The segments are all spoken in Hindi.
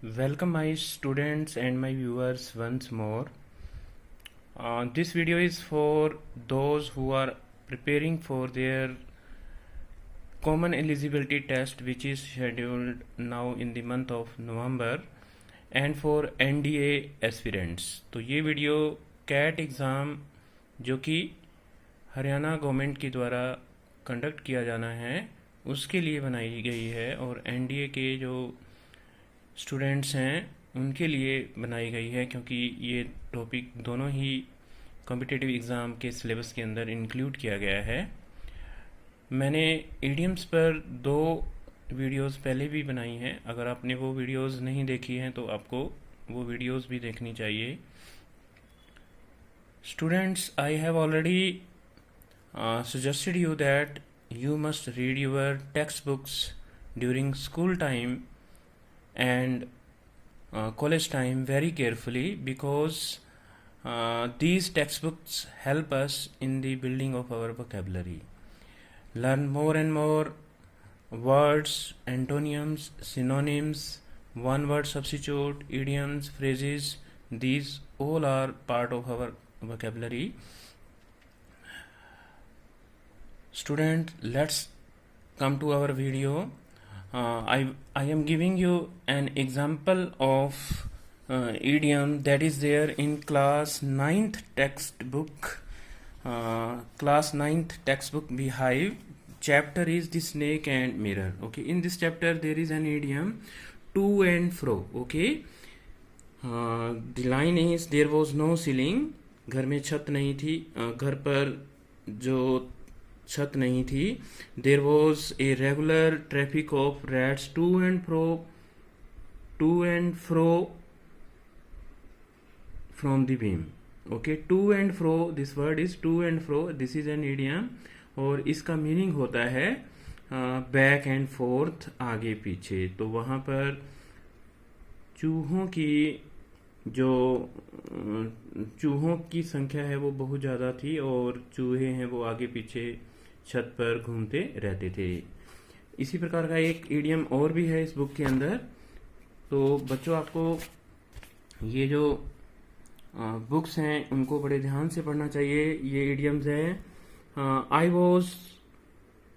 Welcome my students and my viewers once more. This video is for those who are preparing for their common eligibility test, which is scheduled now in the month of November, and for NDA aspirants. तो ये वीडियो कैट एग्ज़ाम जो कि हरियाणा गवर्नमेंट के द्वारा कंडक्ट किया जाना है उसके लिए बनाई गई है, और NDA के जो स्टूडेंट्स हैं उनके लिए बनाई गई है, क्योंकि ये टॉपिक दोनों ही कॉम्पिटिटिव एग्ज़ाम के सिलेबस के अंदर इंक्लूड किया गया है। मैंने ईडियम्स पर 2 वीडियोस पहले भी बनाई हैं। अगर आपने वो वीडियोस नहीं देखी हैं तो आपको वो वीडियोस भी देखनी चाहिए। Students, I have already suggested you that you must read your textbooks during school time and college time very carefully, because these textbooks help us in the building of our vocabulary. Learn more and more words, antonyms, synonyms, one word substitute, idioms, phrases. These all are part of our vocabulary. Student, let's come to our video. I am giving you an example of idiom that is there in class 9th textbook. Class 9th textbook Beehive. Chapter is the snake and mirror. Okay, in this chapter there is an idiom to and fro. Okay, the line is there was no ceiling. घर में छत नहीं थी, घर पर जो छत नहीं थी. There was a regular traffic of rats to and fro from the beam. Okay, to and fro, this word is to and fro. This is an idiom, और इसका मीनिंग होता है बैक एंड फोर्थ, आगे पीछे. तो वहाँ पर चूहों की संख्या है वो बहुत ज़्यादा थी, और चूहे हैं वो आगे पीछे छत पर घूमते रहते थे. इसी प्रकार का एक इडियम और भी है इस बुक के अंदर. तो बच्चों, आपको ये जो बुक्स हैं उनको बड़े ध्यान से पढ़ना चाहिए. ये इडियम्स हैं. I was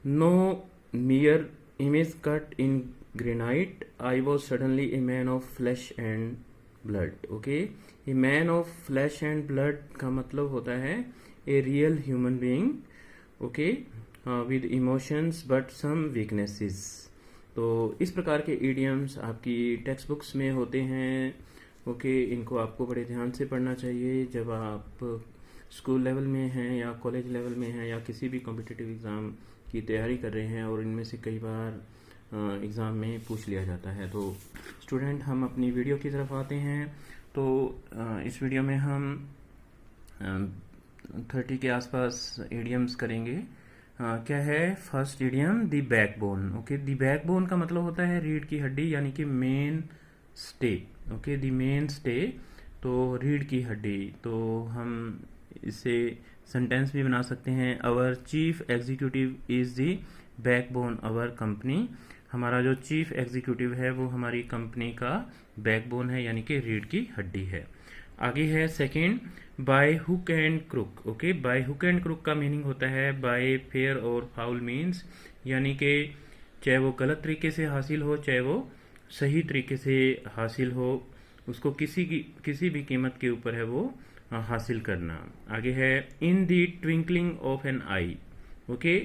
no mere image cut in granite, I was suddenly a man of flesh and blood. Okay, a man of flesh and blood का मतलब होता है a real human being. Okay, with emotions but some weaknesses. तो इस प्रकार के इडियम्स आपकी टेक्स्ट बुक्स में होते हैं. ओके, इनको आपको बड़े ध्यान से पढ़ना चाहिए जब आप स्कूल लेवल में हैं या कॉलेज लेवल में हैं या किसी भी कॉम्पिटिटिव एग्ज़ाम की तैयारी कर रहे हैं, और इनमें से कई बार एग्ज़ाम में पूछ लिया जाता है. तो स्टूडेंट, हम अपनी वीडियो की तरफ आते हैं. तो इस वीडियो में हम 30 के आसपास इडियम्स करेंगे. क्या है first idiom? The backbone. Okay, the backbone का मतलब होता है रीढ़ की हड्डी, यानी कि main stay. Okay, the main stay, तो रीढ़ की हड्डी. तो हम इससे सेंटेंस भी बना सकते हैं. Our chief executive is the backbone our company. हमारा जो चीफ एग्जीक्यूटिव है वो हमारी कंपनी का बैकबोन है, यानी कि रीढ़ की हड्डी है. आगे है second, by hook and crook. Okay, by hook and crook का मीनिंग होता है बाय फेयर और फाउल मीन्स, यानी कि चाहे वो गलत तरीके से हासिल हो चाहे वो सही तरीके से हासिल हो, उसको किसी भी कीमत के ऊपर है वो हासिल करना. आगे है in the twinkling of an eye. Okay,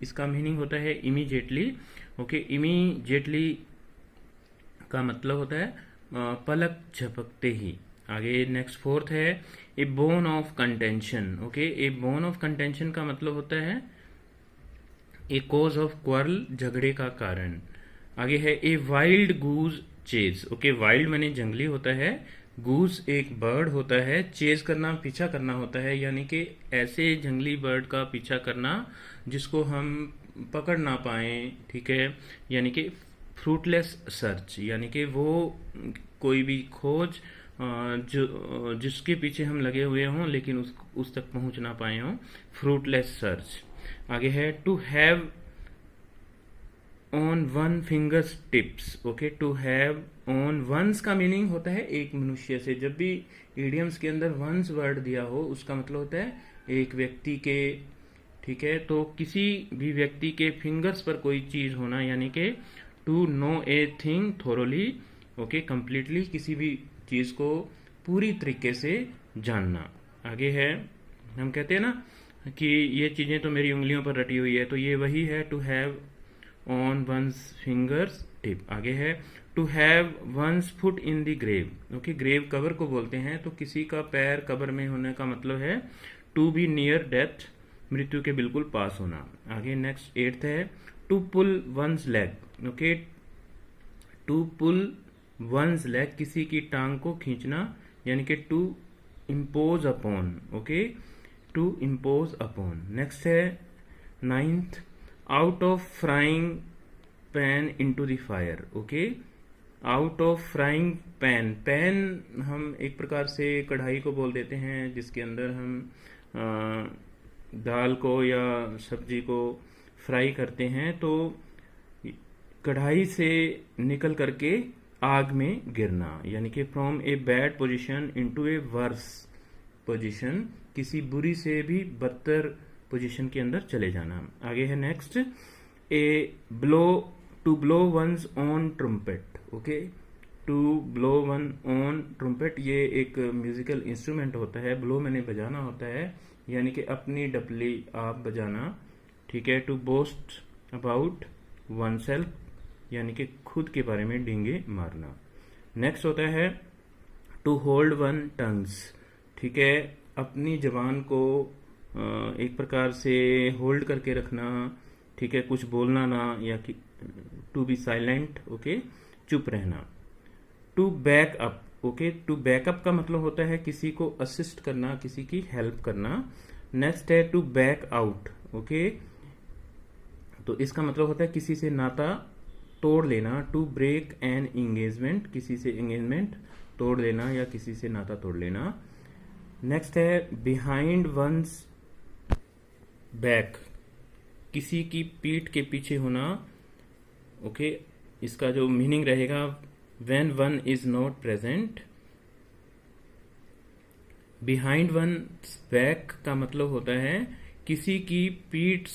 इसका मीनिंग होता है इमीडिएटली. ओके, इमीडिएटली का मतलब होता है पलक झपकते ही. आगे नेक्स्ट फोर्थ है a bone of contention. Okay, a bone of contention का मतलब होता है ए कॉज ऑफ क्वारल, झगड़े का कारण. आगे है a wild goose chase. Okay, wild माने जंगली होता है, गूज एक बर्ड होता है, चेज करना पीछा करना होता है, यानी कि ऐसे जंगली बर्ड का पीछा करना जिसको हम पकड़ ना पाए. ठीक है, यानी कि फ्रूटलेस सर्च, यानी कि वो कोई भी खोज जिसके पीछे हम लगे हुए हों लेकिन उस तक पहुंच ना पाए हों, फ्रूटलेस सर्च. आगे है to have on one fingers tips. Okay, to have on one's का मीनिंग होता है एक मनुष्य से। जब भी इडियम्स के अंदर वंस वर्ड दिया हो उसका मतलब होता है एक व्यक्ति के। ठीक है, तो किसी भी व्यक्ति के फिंगर्स पर कोई चीज होना, यानी कि to know a thing thoroughly, okay, completely, किसी भी चीज को पूरी तरीके से जानना। आगे है, हम कहते हैं ना कि ये चीजें तो मेरी उंगलियों पर रटी हुई है, तो ये वही है, to have on one's fingers tip. आगे है, to have one's foot in the grave. Okay, grave कबर को बोलते हैं, तो किसी का पैर कबर में होने का मतलब है टू बी नियर डेथ, मृत्यु के बिल्कुल पास होना। आगे नेक्स्ट 8th है, to pull one's leg. Okay, to pull one's leg, किसी की टांग को खींचना, यानी कि to impose upon. Okay, to impose upon. Next है 9th, out of frying pan into the fire. Okay, out of frying pan, pan हम एक प्रकार से कढ़ाई को बोल देते हैं जिसके अंदर हम दाल को या सब्जी को फ्राई करते हैं, तो कढ़ाई से निकल करके आग में गिरना, यानी कि from a bad position into a worse position, किसी बुरी से भी बदतर पोजीशन के अंदर चले जाना। आगे है next, a blow, to blow one's on trumpet. Okay, to blow one on trumpet, ये एक म्यूजिकल इंस्ट्रूमेंट होता है, ब्लो मैंने बजाना होता है, यानी कि अपनी डपली आप बजाना। ठीक है, to boast about oneself, यानी कि खुद के बारे में डींगे मारना। नेक्स्ट होता है टू होल्ड वन टंग्स। ठीक है, अपनी जबान को एक प्रकार से होल्ड करके रखना। ठीक है, कुछ बोलना ना, या टू बी साइलेंट। ओके, चुप रहना। To back up. Okay, to backup का मतलब होता है किसी को असिस्ट करना, किसी की हेल्प करना। नेक्स्ट है टू बैक आउट। ओके, तो इसका मतलब होता है किसी से नाता तोड़ लेना। टू ब्रेक एन एंगेजमेंट, किसी से एंगेजमेंट तोड़ लेना या किसी से नाता तोड़ लेना। नेक्स्ट है बिहाइंड वंस बैक, किसी की पीठ के पीछे होना। ओके, इसका जो मीनिंग रहेगा, when one is not present। behind one's back का मतलब होता है किसी की पीठ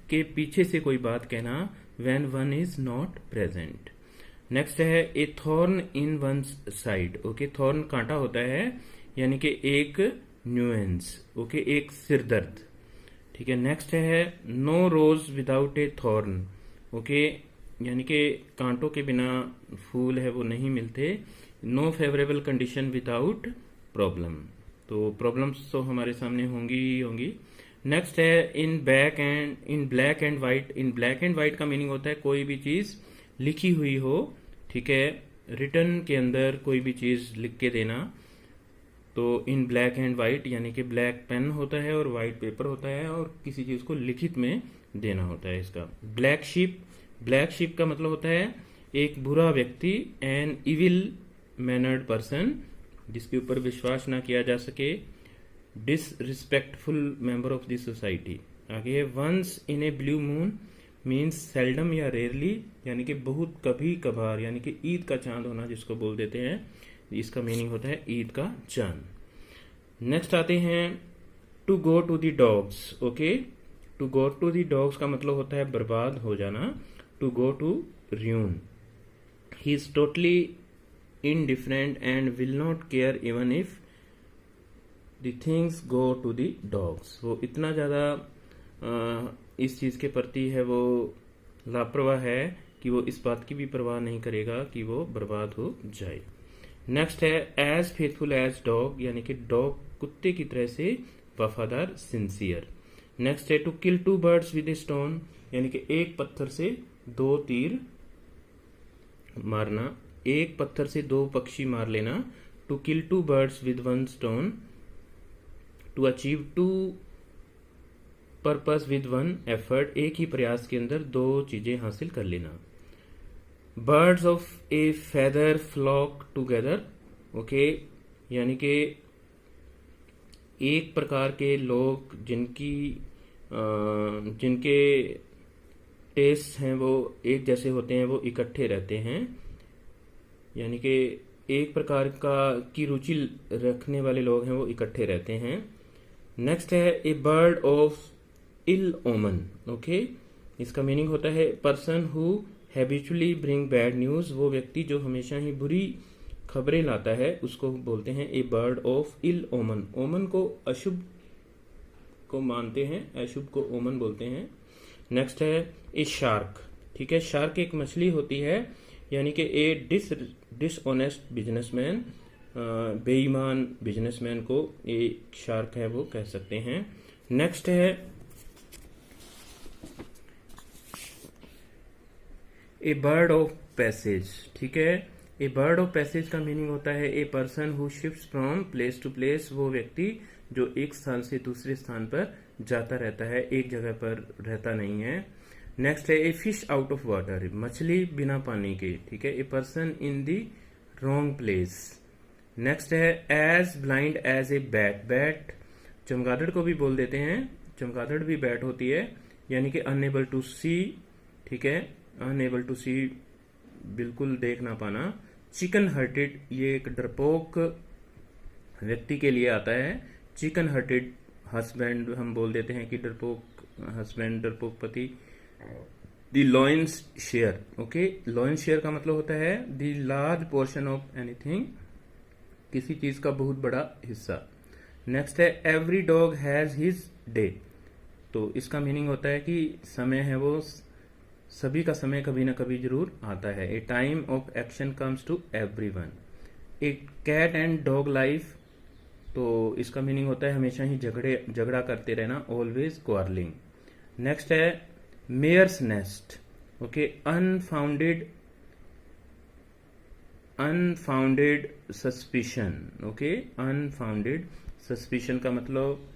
के पीछे से कोई बात कहना, when one is not present। Next है a thorn in one's side. Okay, thorn कांटा होता है, यानी कि एक न्यूएंस। ओके, एक सिरदर्द। ठीक है, नेक्स्ट है no rose without a thorn. Okay, यानी कि कांटों के बिना फूल है वो नहीं मिलते। No favourable condition without problem, तो प्रॉब्लम्स तो हमारे सामने होंगी ही होंगी। नेक्स्ट है in back and in black and white. In black and white का मीनिंग होता है कोई भी चीज लिखी हुई हो। ठीक है, रिटर्न के अंदर कोई भी चीज लिख के देना, तो इन ब्लैक एंड व्हाइट, यानी कि ब्लैक पेन होता है और व्हाइट पेपर होता है, और किसी चीज को लिखित में देना होता है। इसका ब्लैक शीप, ब्लैक शीप का मतलब होता है एक बुरा व्यक्ति, एन इविल मैनर्ड पर्सन, जिसके ऊपर विश्वास ना किया जा सके, disrespectful member of the society. आगे है once in a blue moon, means seldom या रेयरली, यानी कि बहुत कभी कभार, यानी कि ईद का चांद होना जिसको बोल देते हैं, इसका मीनिंग होता है ईद का चांद। नेक्स्ट आते हैं to go to the dogs. Okay, to go to the dogs का मतलब होता है बर्बाद हो जाना। To go to ruin, he is totally indifferent and will not care even if the things go to the dogs। वो इतना ज़्यादा इस चीज़ के प्रति है वो लापरवाह है कि वो इस बात की भी परवाह नहीं करेगा कि वो बर्बाद हो जाए। नेक्स्ट है एज फेथफुल एज डॉग, यानी कि डॉग कुत्ते की तरह से वफादार, सिंसियर। नेक्स्ट है to kill two birds with a stone, यानी कि एक पत्थर से दो तीर मारना, एक पत्थर से दो पक्षी मार लेना। To kill two birds with one stone, to achieve two purpose with one effort, एक ही प्रयास के अंदर दो चीजें हासिल कर लेना। Birds of a feather flock together. Okay, यानी कि एक प्रकार के लोग जिनके टेस्ट हैं वो एक जैसे होते हैं, वो इकट्ठे रहते हैं, यानी कि एक प्रकार की रुचि रखने वाले लोग हैं वो इकट्ठे रहते हैं। नेक्स्ट है ए बर्ड ऑफ इल ओमन। ओके, इसका मीनिंग होता है person who habitually bring bad news, वो व्यक्ति जो हमेशा ही बुरी खबरें लाता है उसको बोलते हैं ए बर्ड ऑफ इल ओमन। ओमन को अशुभ को मानते हैं, अशुभ को ओमन बोलते हैं। नेक्स्ट है ए शार्क। ठीक है, शार्क एक मछली होती है, यानी कि ए डिसऑनेस्ट बिजनेसमैन, बेईमान बिजनेसमैन को एक शार्क है वो कह सकते हैं। नेक्स्ट है ए बर्ड ऑफ पैसेज। ठीक है, ए बर्ड ऑफ पैसेज का मीनिंग होता है a person who shifts from place to place, वो व्यक्ति जो एक स्थान से दूसरे स्थान पर जाता रहता है, एक जगह पर रहता नहीं है। नेक्स्ट है a fish out of water, मछली बिना पानी के। ठीक है, a person in the wrong place. Next है as blind as a bat. Bat चमगादड़ को भी बोल देते हैं, चमगादड़ भी बैट होती है, यानी कि अनएबल टू सी। ठीक है, अनएबल टू सी बिल्कुल देख ना पाना। चिकन हर्टेड, ये एक डरपोक व्यक्ति के लिए आता है। चिकन हर्टेड हस्बैंड हम बोल देते हैं कि डरपोक हस्बैंड, डरपोक पति। The lions share. Okay, lions share का मतलब होता है the large portion of anything, किसी चीज का बहुत बड़ा हिस्सा। नेक्स्ट है every dog has his day, तो इसका मीनिंग होता है कि समय है वो सभी का समय कभी ना कभी जरूर आता है। A time of action comes to everyone. A cat and dog life, तो इसका मीनिंग होता है हमेशा ही झगड़ा करते रहना, ऑलवेज क्वारलिंग। नेक्स्ट है mare's nest. Okay, unfounded suspicion. Okay, unfounded suspicion का मतलब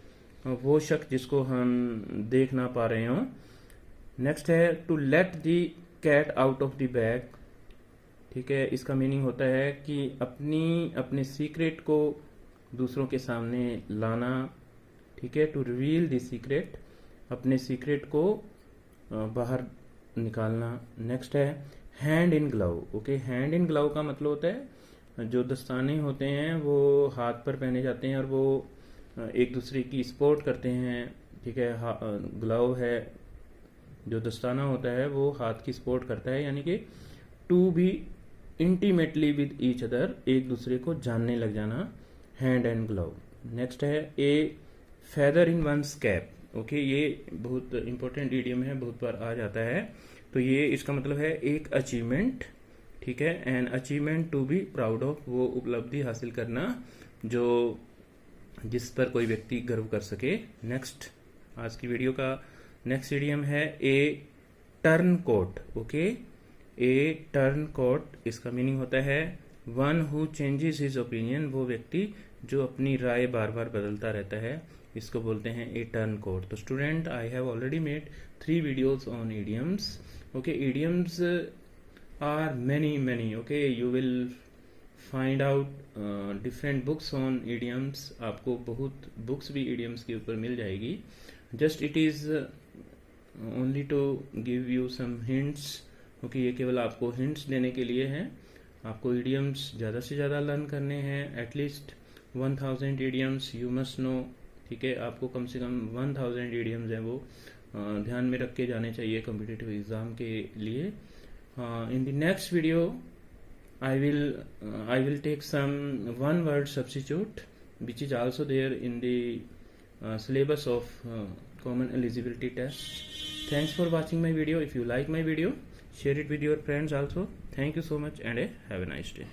वो शक जिसको हम देख ना पा रहे हो। नेक्स्ट है to let the cat out of the bag. ठीक है, इसका मीनिंग होता है कि अपने सीक्रेट को दूसरों के सामने लाना। ठीक है, टू रिवील द सीक्रेट, अपने सीक्रेट को बाहर निकालना। नेक्स्ट है hand in glove. Okay, hand in glove का मतलब होता है जो दस्ताने होते हैं वो हाथ पर पहने जाते हैं और वो एक दूसरे की सपोर्ट करते हैं। ठीक है, ग्लव है जो दस्ताना होता है वो हाथ की सपोर्ट करता है, यानी कि to be intimately with each other, एक दूसरे को जानने लग जाना, हैंड एंड ग्लव। नेक्स्ट है a feather in one's cap. Okay, ये बहुत इंपॉर्टेंट इडियम है, बहुत बार आ जाता है, तो ये इसका मतलब है एक अचीवमेंट। ठीक है, an achievement to be proud of, वो उपलब्धि हासिल करना जो जिस पर कोई व्यक्ति गर्व कर सके। नेक्स्ट, आज की वीडियो का नेक्स्ट इडियम है ए टर्न कोट। ओके, ए टर्न कोट, इसका मीनिंग होता है one who changes his opinion, वो व्यक्ति जो अपनी राय बार बार बदलता रहता है, इसको बोलते हैं ए टर्न कोट। तो student, I have already made 3 videos on idioms. Okay, idioms are many. Okay, you will find out different books on idioms, आपको बहुत बुक्स भी इडियम्स के ऊपर मिल जाएगी। Just it is only to give you some hints. Okay, ये केवल आपको हिंट्स देने के लिए है। आपको इडियम्स ज़्यादा से ज़्यादा लर्न करने हैं, at least 1000 idioms you must know. ठीक है, आपको कम से कम 1000 इडियम्स हैं वो ध्यान में रख के जाने चाहिए कॉम्पिटिटिव एग्जाम के लिए। In the next video I will take some one word substitute which is also there in the syllabus of common eligibility test. Thanks for watching my video. If you like my video, share it with your friends also. Thank you so much and have a nice day.